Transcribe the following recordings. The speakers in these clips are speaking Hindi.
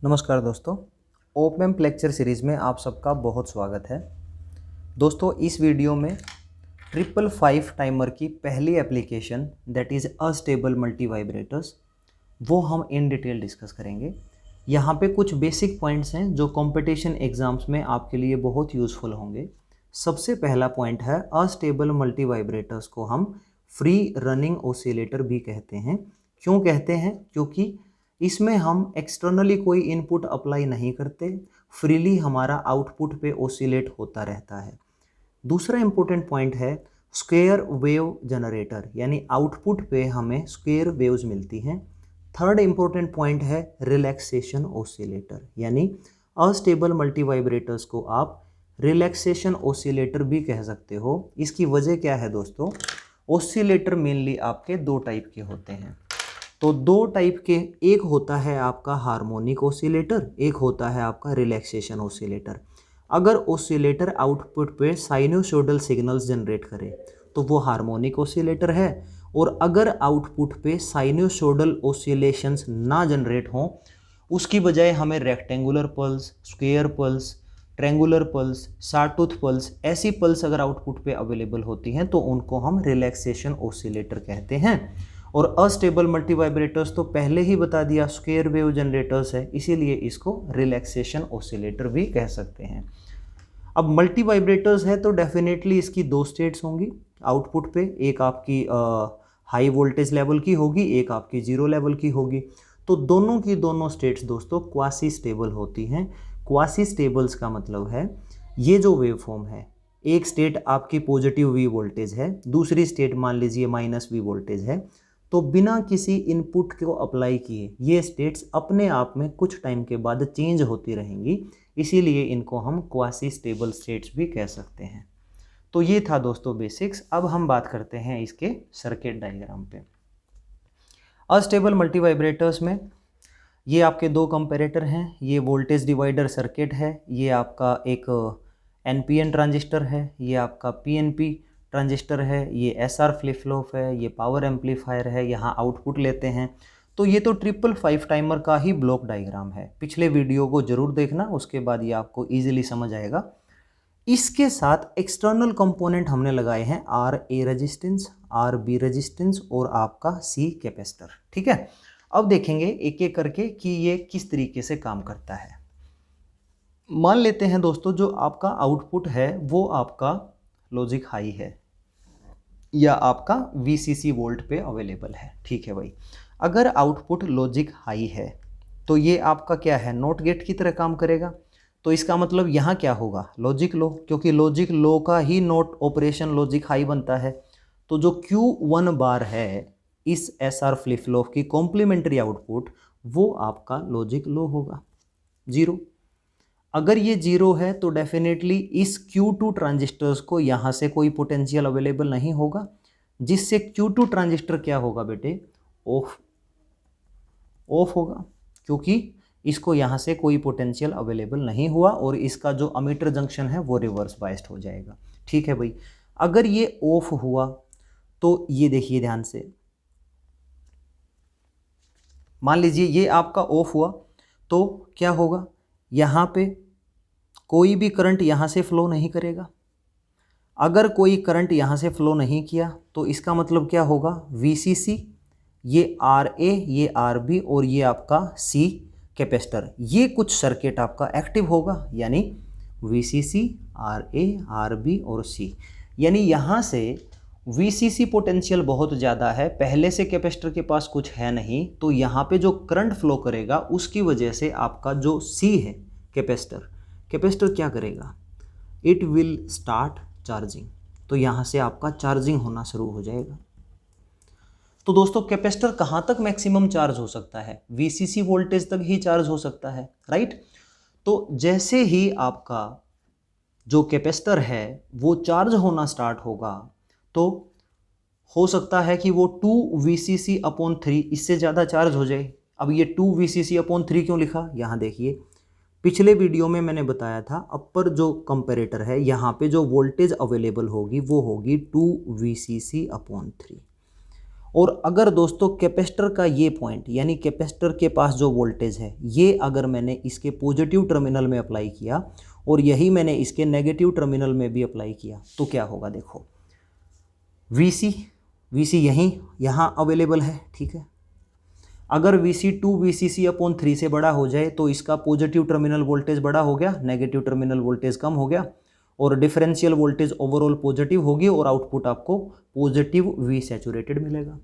नमस्कार दोस्तों, ओपएम्प लेक्चर सीरीज़ में आप सबका बहुत स्वागत है। दोस्तों, इस वीडियो में 555 टाइमर की पहली application that is astable multi vibrators वो हम इन डिटेल डिस्कस करेंगे। यहाँ पे कुछ बेसिक पॉइंट्स हैं जो कंपटीशन एग्ज़ाम्स में आपके लिए बहुत यूज़फुल होंगे। सबसे पहला पॉइंट है, अस्टेबल मल्टी वाइब्रेटर्स को हम फ्री रनिंग ओसिलेटर भी कहते हैं। क्यों कहते हैं? क्योंकि इसमें हम एक्सटर्नली कोई इनपुट अप्लाई नहीं करते, फ्रीली हमारा आउटपुट पे ओसिलेट होता रहता है। दूसरा इंपॉर्टेंट पॉइंट है स्क्वेयर वेव जनरेटर, यानी आउटपुट पे हमें स्क्वेयर वेव्स मिलती हैं। थर्ड इंपॉर्टेंट पॉइंट है रिलैक्सेशन ओसिलेटर, यानी अस्टेबल मल्टी वाइब्रेटर्स को आप रिलैक्सेशन ओसिलेटर भी कह सकते हो। इसकी वजह क्या है दोस्तों? ओसिलेटर मेनली आपके दो टाइप के होते हैं। तो दो टाइप के, एक होता है आपका हार्मोनिक ओसिलेटर, एक होता है आपका रिलैक्सेशन ओसिलेटर। अगर ओसिलेटर आउटपुट पे साइनोसॉइडल सिग्नल्स जनरेट करे तो वो हार्मोनिक ओसिलेटर है, और अगर आउटपुट पे साइनोसॉइडल ओसिलेशंस ना जनरेट हों, उसकी बजाय हमें rectangular pulse, square pulse, triangular pulse, sawtooth pulse, ऐसी पल्स अगर आउटपुट पे अवेलेबल होती हैं तो उनको हम रिलैक्सेशन ओसिलेटर कहते हैं। और अस्टेबल मल्टी वाइब्रेटर्स तो पहले ही बता दिया स्क्वेयर वेव जनरेटर्स है, इसीलिए इसको रिलैक्सेशन ओसिलेटर भी कह सकते हैं। अब मल्टी वाइब्रेटर्स है तो डेफिनेटली इसकी दो स्टेट्स होंगी आउटपुट पे, एक आपकी हाई वोल्टेज लेवल की होगी, एक आपकी जीरो लेवल की होगी। तो दोनों की दोनों स्टेट्स दोस्तों क्वासी स्टेबल होती हैं। क्वासी स्टेबल्स का मतलब है ये जो वेव फॉर्म है, एक स्टेट आपकी पॉजिटिव वी वोल्टेज है, दूसरी स्टेट मान लीजिए माइनस वी वोल्टेज है, तो बिना किसी इनपुट को अप्लाई किए ये स्टेट्स अपने आप में कुछ टाइम के बाद चेंज होती रहेंगी, इसीलिए इनको हम क्वासी स्टेबल स्टेट्स भी कह सकते हैं। तो ये था दोस्तों बेसिक्स। अब हम बात करते हैं इसके सर्किट डायग्राम पे। अस्टेबल मल्टी वाइब्रेटर्स में ये आपके दो कंपैरेटर हैं, ये वोल्टेज डिवाइडर सर्किट है, ये आपका एक एनपीएन ट्रांजिस्टर है, ये आपका पीएनपी ट्रांजिस्टर है, ये एसआर फ्लिप फ्लॉप है, ये पावर एम्पलीफायर है, यहाँ आउटपुट लेते हैं। तो ये तो 555 टाइमर का ही ब्लॉक डायग्राम है। पिछले वीडियो को जरूर देखना, उसके बाद ये आपको ईजिली समझ आएगा। इसके साथ एक्सटर्नल कंपोनेंट हमने लगाए हैं R A resistance, R B resistance और आपका सी कैपेसिटर। ठीक है, अब देखेंगे एक एक करके कि ये किस तरीके से काम करता है। मान लेते हैं दोस्तों जो आपका आउटपुट है वो आपका लॉजिक हाई है या आपका VCC वोल्ट पे अवेलेबल है। ठीक है भाई, अगर आउटपुट लॉजिक हाई है तो ये आपका क्या है, नॉट गेट की तरह काम करेगा। तो इसका मतलब यहाँ क्या होगा, लॉजिक लो, क्योंकि लॉजिक लो का ही नोट ऑपरेशन लॉजिक हाई बनता है। तो जो Q1 बार है इस SR फ्लिप फ्लॉप की कॉम्प्लीमेंट्री आउटपुट, वो आपका लॉजिक लो होगा, जीरो। अगर ये जीरो है तो डेफिनेटली इस Q2 ट्रांजिस्टर्स को यहाँ से कोई पोटेंशियल अवेलेबल नहीं होगा, जिससे Q2 ट्रांजिस्टर क्या होगा बेटे, ऑफ होगा, क्योंकि इसको यहाँ से कोई पोटेंशियल अवेलेबल नहीं हुआ और इसका जो अमीटर जंक्शन है वो रिवर्स बायस्ड हो जाएगा। ठीक है भाई, अगर ये ऑफ हुआ तो ये देखिए ध्यान से, मान लीजिए ये आपका ऑफ हुआ तो क्या होगा, यहाँ पे कोई भी करंट यहाँ से फ्लो नहीं करेगा। अगर कोई करंट यहाँ से फ्लो नहीं किया तो इसका मतलब क्या होगा, VCC, ये RA, ये RB और ये आपका C कैपेसिटर, ये कुछ सर्किट आपका एक्टिव होगा, यानी VCC, RA, RB और C। यानी यहाँ से VCC पोटेंशियल बहुत ज़्यादा है, पहले से कैपेसिटर के पास कुछ है नहीं, तो यहाँ पे जो करंट फ्लो करेगा उसकी वजह से आपका जो C है कैपेसिटर क्या करेगा, इट विल स्टार्ट चार्जिंग। तो यहाँ से आपका चार्जिंग होना शुरू हो जाएगा। तो दोस्तों कैपेसिटर कहाँ तक मैक्सिमम चार्ज हो सकता है, VCC वोल्टेज तक ही चार्ज हो सकता है, राइट। तो जैसे ही आपका जो कैपेसिटर है वो चार्ज होना स्टार्ट होगा तो हो सकता है कि वो 2VCC/3 इससे ज़्यादा चार्ज हो जाए। अब ये 2VCC/3 क्यों लिखा, यहाँ देखिए, पिछले वीडियो में मैंने बताया था अपर जो कंपैरेटर है यहाँ पे जो वोल्टेज अवेलेबल होगी वो होगी 2VCC/3, और अगर दोस्तों कैपेसिटर का ये पॉइंट यानी कैपेसिटर के पास जो वोल्टेज है ये अगर मैंने इसके पॉजिटिव टर्मिनल में अप्लाई किया और यही मैंने इसके नेगेटिव टर्मिनल में भी अप्लाई किया तो क्या होगा, देखो VC यहाँ अवेलेबल है, ठीक है। अगर VC 2VCC/3 से बड़ा हो जाए तो इसका पॉजिटिव टर्मिनल वोल्टेज बड़ा हो गया, नेगेटिव टर्मिनल वोल्टेज कम हो गया और डिफरेंशियल वोल्टेज ओवरऑल पॉजिटिव होगी और आउटपुट आपको पॉजिटिव V सैचुरेटेड मिलेगा।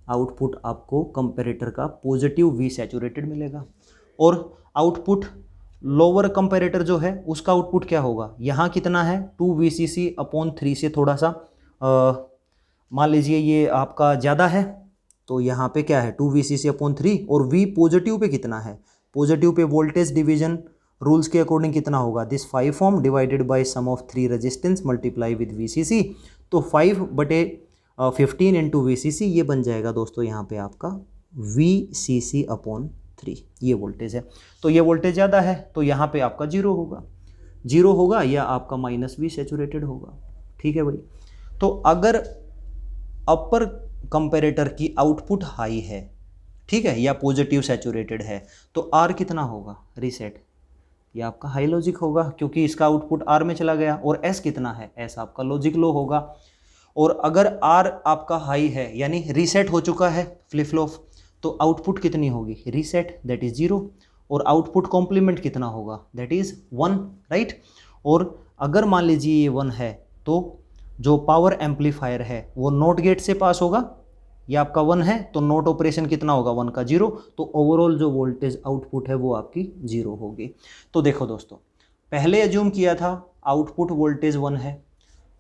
आउटपुट आपको कंपैरेटर का पॉजिटिव V सैचुरेटेड मिलेगा। और आउटपुट लोअर कंपैरेटर जो है उसका आउटपुट क्या होगा, यहाँ कितना है 2VCC/3 से थोड़ा सा मान लीजिए ये आपका ज़्यादा है तो यहाँ पे क्या है 2VCC/3 और V पॉजिटिव पे कितना है, पॉजिटिव पे वोल्टेज डिवीजन रूल्स के अकॉर्डिंग कितना होगा, this 5 ohm divided by sum of 3 resistance multiply with VCC, तो 5/15 इंटू VCC ये बन जाएगा दोस्तों यहाँ पे आपका VCC/3 ये वोल्टेज है। तो ये वोल्टेज ज़्यादा है तो यहाँ पे आपका जीरो होगा या आपका -V सैचुरेटेड होगा, ठीक है भाई। तो अगर अपर कंपैरेटर की आउटपुट हाई है, ठीक है, या पॉजिटिव सैचुरेटेड है तो R कितना होगा, रीसेट, ये आपका हाई लॉजिक होगा क्योंकि इसका आउटपुट R में चला गया। और S कितना है, S आपका लॉजिक लो होगा। और अगर R आपका हाई है यानी रीसेट हो चुका है फ्लिप फ्लॉप तो आउटपुट कितनी होगी, रीसेट, दैट इज़ 0 और आउटपुट कॉम्प्लीमेंट कितना होगा, दैट इज़ 1, राइट। और अगर मान लीजिए ये 1 है तो जो पावर एम्पलीफायर है वो नॉट गेट से पास होगा, ये आपका 1 है तो नॉट ऑपरेशन कितना होगा 1 का 0, तो ओवरऑल जो वोल्टेज आउटपुट है वो आपकी 0 होगी। तो देखो दोस्तों पहले एज्यूम किया था आउटपुट वोल्टेज 1 है,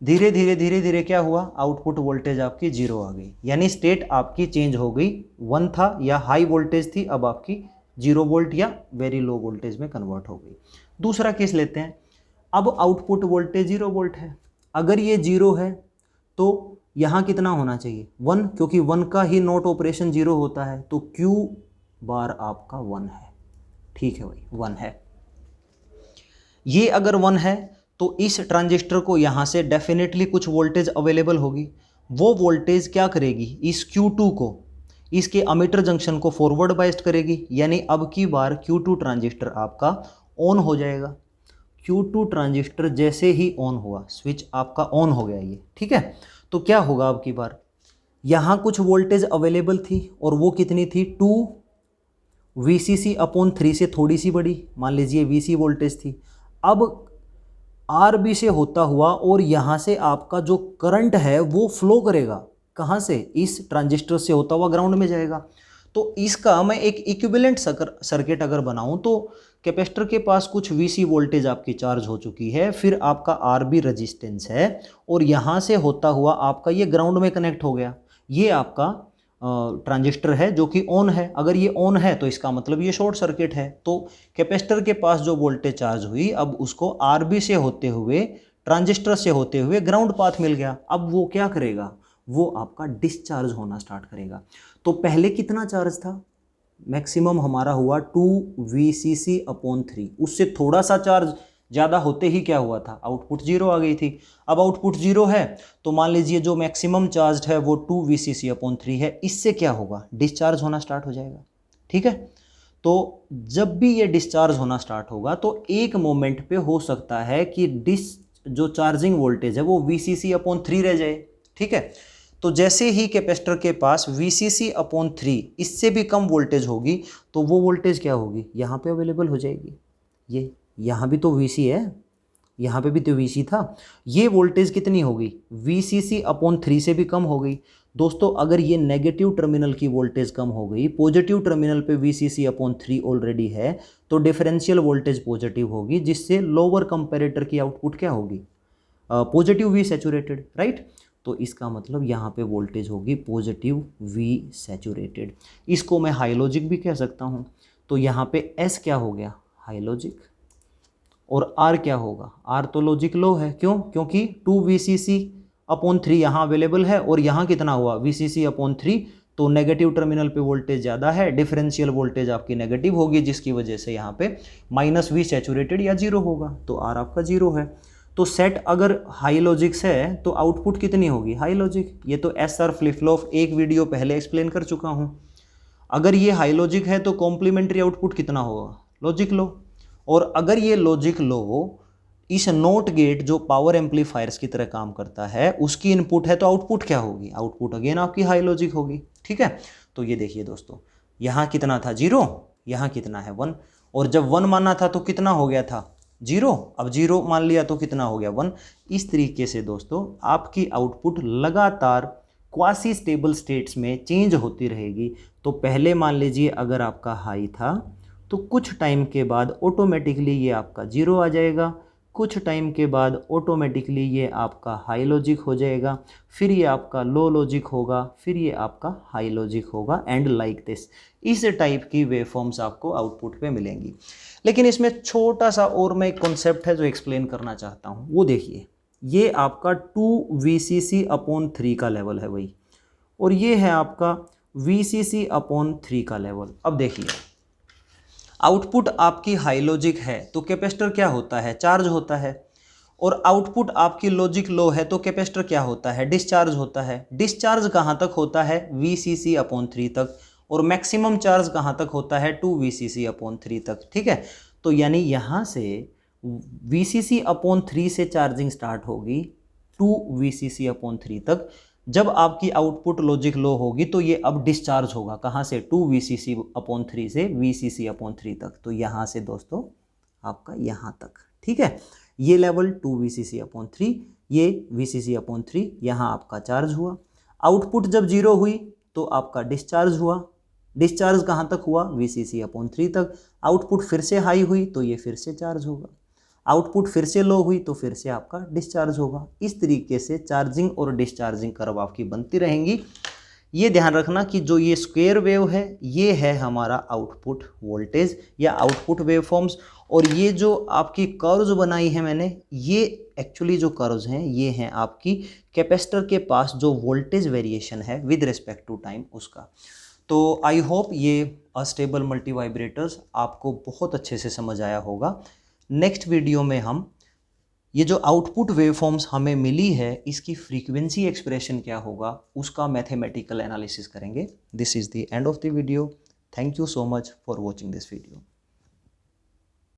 धीरे धीरे क्या हुआ, आउटपुट वोल्टेज आपकी 0 आ गई, यानी स्टेट आपकी चेंज हो गई, 1 था या हाई वोल्टेज थी अब आपकी 0 वोल्ट या वेरी लो वोल्टेज में कन्वर्ट हो गई। दूसरा केस लेते हैं, अब आउटपुट वोल्टेज 0 वोल्ट है, अगर ये 0 है तो यहाँ कितना होना चाहिए 1, क्योंकि 1 का ही नॉट ऑपरेशन 0 होता है तो Q बार आपका 1 है, ठीक है भाई 1 है। ये अगर 1 है तो इस ट्रांजिस्टर को यहाँ से डेफिनेटली कुछ वोल्टेज अवेलेबल होगी, वो वोल्टेज क्या करेगी, इस Q2 को इसके अमीटर जंक्शन को फॉरवर्ड बाइस्ड करेगी, यानी अब की बार Q2 ट्रांजिस्टर आपका ऑन हो जाएगा। Q2 ट्रांजिस्टर जैसे ही ऑन हुआ, स्विच आपका ऑन हो गया ये, ठीक है, तो क्या होगा अब की बार, यहाँ कुछ वोल्टेज अवेलेबल थी और वो कितनी थी 2VCC/3 से थोड़ी सी बड़ी, मान लीजिए VC वोल्टेज थी, अब RB से होता हुआ और यहाँ से आपका जो करंट है वो फ्लो करेगा, कहाँ से, इस ट्रांजिस्टर से होता हुआ ग्राउंड में जाएगा। तो इसका मैं एक इक्विवेलेंट सर्किट अगर बनाऊं तो कैपेसिटर के पास कुछ VC वोल्टेज आपकी चार्ज हो चुकी है, फिर आपका RB रेजिस्टेंस है और यहाँ से होता हुआ आपका ये ग्राउंड में कनेक्ट हो गया, ये आपका ट्रांजिस्टर है जो कि ऑन है। अगर ये ऑन है तो इसका मतलब ये शॉर्ट सर्किट है, तो कैपेसिटर के पास जो वोल्टेज चार्ज हुई अब उसको RB से होते हुए ट्रांजिस्टर से होते हुए ग्राउंड पाथ मिल गया, अब वो क्या करेगा, वो आपका डिस्चार्ज होना स्टार्ट करेगा। तो पहले कितना चार्ज था, मैक्सिमम हमारा हुआ 2VCC/3, उससे थोड़ा सा चार्ज ज़्यादा होते ही क्या हुआ था, आउटपुट 0 आ गई थी। अब आउटपुट 0 है तो मान लीजिए जो मैक्सिमम चार्ज है वो 2VCC/3 है, इससे क्या होगा, डिस्चार्ज होना स्टार्ट हो जाएगा, ठीक है। तो जब भी ये डिस्चार्ज होना स्टार्ट होगा तो एक मोमेंट पे हो सकता है कि जो चार्जिंग वोल्टेज है वो VCC/3 रह जाए, ठीक है। तो जैसे ही कैपेसिटर के पास VCC/3 इससे भी कम वोल्टेज होगी तो वो वोल्टेज क्या होगी, यहाँ पे अवेलेबल हो जाएगी, ये यहाँ भी तो VC है, यहाँ पे भी तो VC था, ये वोल्टेज कितनी होगी, VCC/3 से भी कम हो गई। दोस्तों अगर ये नेगेटिव टर्मिनल की वोल्टेज कम हो गई, पॉजिटिव टर्मिनल पे VCC/3 ऑलरेडी है तो डिफरेंशियल वोल्टेज पॉजिटिव होगी, जिससे लोअर कंपैरेटर की आउटपुट क्या होगी, पॉजिटिव V सैचुरेटेड, राइट। तो इसका मतलब यहाँ पे वोल्टेज होगी पॉजिटिव V सैचुरेटेड, इसको मैं हाई लॉजिक भी कह सकता हूँ। तो यहाँ पे S क्या हो गया, हाई लॉजिक, और R क्या होगा, R तो लॉजिक लो है, क्यों, क्योंकि 2VCC/3 यहाँ अवेलेबल है और यहाँ कितना हुआ VCC/3, तो नेगेटिव टर्मिनल पे वोल्टेज ज़्यादा है, डिफरेंशियल वोल्टेज आपकी नेगेटिव होगी, जिसकी वजह से यहाँ पे -V सैचुरेटेड या 0 होगा, तो R आपका 0 है। तो सेट अगर हाई लॉजिक से है तो आउटपुट कितनी होगी, हाई लॉजिक। ये तो एसआर फ्लिप फ्लॉप एक वीडियो पहले एक्सप्लेन कर चुका हूँ। अगर ये हाई लॉजिक है तो कॉम्प्लीमेंट्री आउटपुट कितना होगा, लॉजिक लो। और अगर ये लॉजिक लो इस नोट गेट जो पावर एम्पलीफायर्स की तरह काम करता है उसकी इनपुट है, तो आउटपुट क्या होगी, आउटपुट अगेन आपकी हाई लॉजिक होगी। ठीक है, तो ये देखिए दोस्तों, यहाँ कितना था 0, यहाँ कितना है 1, और जब 1 माना था तो कितना हो गया था 0, अब 0 मान लिया तो कितना हो गया 1। इस तरीके से दोस्तों आपकी आउटपुट लगातार क्वासी स्टेबल स्टेट्स में चेंज होती रहेगी। तो पहले मान लीजिए अगर आपका हाई था तो कुछ टाइम के बाद ऑटोमेटिकली ये आपका 0 आ जाएगा, कुछ टाइम के बाद ऑटोमेटिकली ये आपका हाई लॉजिक हो जाएगा, फिर ये आपका लो लॉजिक होगा, फिर ये आपका हाई लॉजिक होगा, एंड लाइक दिस। इस टाइप की वेवफॉर्म्स आपको आउटपुट पे मिलेंगी। लेकिन इसमें छोटा सा और मैं एक कॉन्सेप्ट है जो एक्सप्लेन करना चाहता हूँ, वो देखिए। ये आपका 2VCC/3 का लेवल है वही, और ये है आपका VCC/3 का लेवल। अब देखिए आउटपुट आपकी हाई लॉजिक है तो कैपेसिटर क्या होता है, चार्ज होता है। और आउटपुट आपकी लॉजिक लो है तो कैपेसिटर क्या होता है, डिस्चार्ज होता है। डिस्चार्ज कहाँ तक होता है, VCC/3 तक, और मैक्सिमम चार्ज कहाँ तक होता है, 2VCC/3 तक। ठीक है, तो यानी यहाँ से VCC/3 से चार्जिंग स्टार्ट होगी 2VCC/3 तक। जब आपकी आउटपुट लॉजिक लो होगी तो ये अब डिस्चार्ज होगा कहाँ से, 2VCC/3 से VCC/3 तक। तो यहाँ से दोस्तों आपका यहाँ तक। ठीक है, ये लेवल 2VCC/3, ये VCC/3, यहाँ आपका चार्ज हुआ। आउटपुट जब 0 हुई तो आपका डिस्चार्ज हुआ। डिस्चार्ज कहाँ तक हुआ, VCC/3 तक। आउटपुट फिर से हाई हुई तो ये फिर से चार्ज होगा। आउटपुट फिर से लो हुई तो फिर से आपका डिस्चार्ज होगा। इस तरीके से चार्जिंग और डिस्चार्जिंग कर्व आपकी बनती रहेंगी। ये ध्यान रखना कि जो ये स्क्वायर वेव है ये है हमारा आउटपुट वोल्टेज या आउटपुट वेवफॉर्म्स, और ये जो आपकी कर्व्स बनाई है मैंने, ये एक्चुअली जो कर्व्स हैं ये हैं आपकी कैपेसिटर के पास जो वोल्टेज वेरिएशन है विद रिस्पेक्ट टू टाइम उसका। तो आई होप ये अस्टेबल मल्टी वाइब्रेटर्स आपको बहुत अच्छे से समझ आया होगा। नेक्स्ट वीडियो में हम ये जो आउटपुट वेवफॉर्म्स हमें मिली है इसकी फ्रीक्वेंसी एक्सप्रेशन क्या होगा उसका मैथमेटिकल एनालिसिस करेंगे। This is the end of the video. Thank you so much for watching this video.